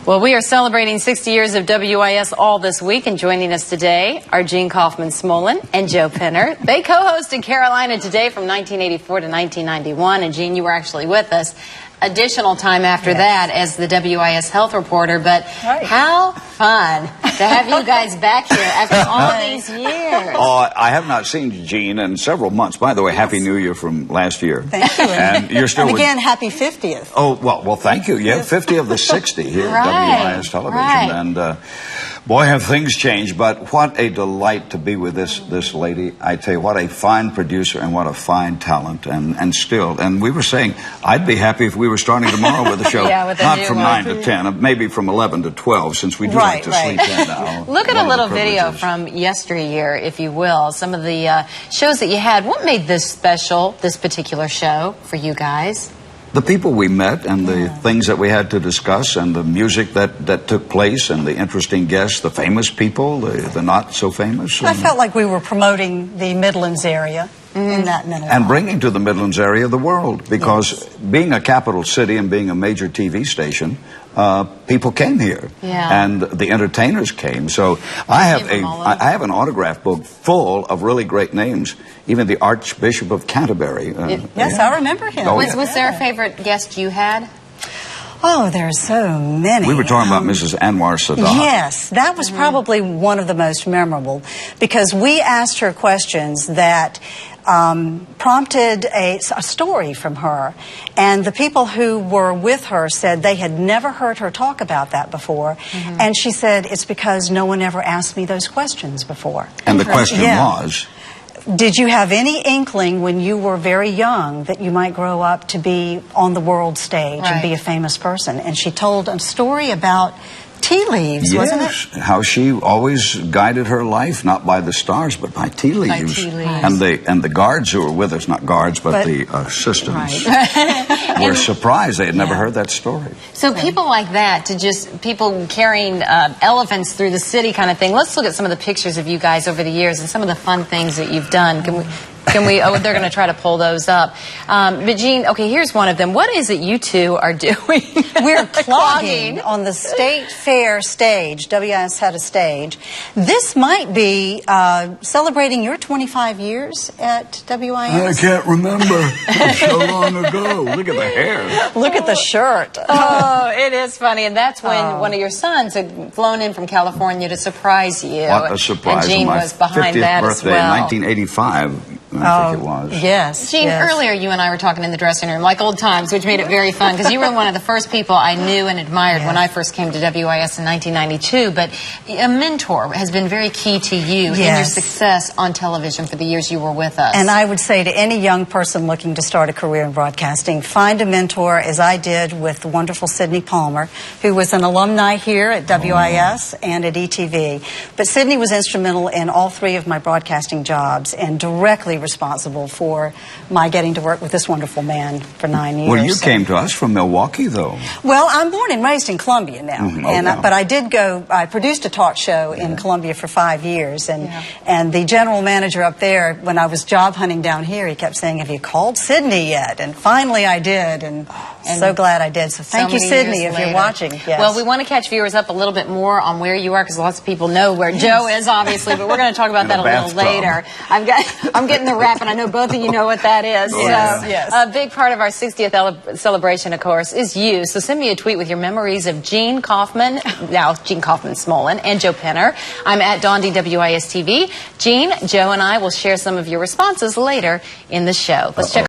Well, we are celebrating 60 years of WIS all this week, and joining us today are Gene Caughman Smolen and Joe Penner. They co-hosted Carolina Today from 1984 to 1991, and Gene, you were actually with us additional time after that as the WIS health reporter, but how fun to have you guys back here after all these years. Oh, I have not seen Gene in several months. By the way, Happy New Year from last year. Thank you. And you're still and again, happy 50th. Oh, well, thank you. Yeah, 50 of the 60 here at WIS Television. And boy, have things changed, but what a delight to be with this lady. I tell you, what a fine producer and what a fine talent. And we were saying, I'd be happy if we were starting tomorrow with the show. Not from 9 to 10, maybe from 11 to 12, since we do like to sleep in now. Look at a little video from yesteryear, if you will. Some of the shows that you had. What made this special, this particular show, for you guys? The people we met and the things that we had to discuss and the music that took place and the interesting guests, the famous people, the not so famous. I felt like we were promoting the Midlands area in that minute. And bringing to the Midlands area the world, because being a capital city and being a major TV station, people came here, and the entertainers came. So I have an autograph book full of really great names. Even the Archbishop of Canterbury. Yes, I remember him. Oh, was there a favorite guest you had? Oh, there's so many. We were talking about Mrs. Anwar Sadat. Yes, that was probably one of the most memorable, because we asked her questions that prompted a story from her, and the people who were with her said they had never heard her talk about that before, and she said, it's because no one ever asked me those questions before. And the question was, did you have any inkling when you were very young that you might grow up to be on the world stage and be a famous person? And she told a story about tea leaves, wasn't it? How she always guided her life, not by the stars, but by tea leaves. And the guards who were with us, not guards, but the assistants, were surprised. They had never heard that story. So people like that, people carrying elephants through the city kind of thing. Let's look at some of the pictures of you guys over the years and some of the fun things that you've done. Can we, oh, they're going to try to pull those up. But Gene, okay, here's one of them. What is it you two are doing? We're clogging on the State Fair stage. WIS had a stage. This might be celebrating your 25 years at WIS. I can't remember. So long ago. Look at the hair. Look at the shirt. Oh, it is funny. And that's when one of your sons had flown in from California to surprise you. What a surprise. And Gene was behind 50th that birthday as well. in 1985. I think it was. Yes. Gene, earlier you and I were talking in the dressing room, like old times, which made it very fun, because you were one of the first people I knew and admired when I first came to WIS in 1992. But a mentor has been very key to you in your success on television for the years you were with us. And I would say to any young person looking to start a career in broadcasting, find a mentor, as I did with the wonderful Sidney Palmer, who was an alumni here at WIS and at ETV. But Sidney was instrumental in all three of my broadcasting jobs and directly responsible for my getting to work with this wonderful man for 9 years. Well, you came to us from Milwaukee, though. Well, I'm born and raised in Columbia now, but I did go. I produced a talk show in Columbia for 5 years, and the general manager up there, when I was job hunting down here, he kept saying, "Have you called Sidney yet?" And finally, I did, and so glad I did. So thank you, Sidney, if you're watching. Yes. Well, we want to catch viewers up a little bit more on where you are, because lots of people know where Joe is, obviously, but we're going to talk about that a little later. I'm getting the rap, and I know both of you know what that is. A big part of our 60th celebration, of course, is you. So send me a tweet with your memories of Gene Caughman, now Gene Caughman Smolen, and Joe Penner. I'm at Dawndy WIS TV. Gene, Joe, and I will share some of your responses later in the show. Let's check.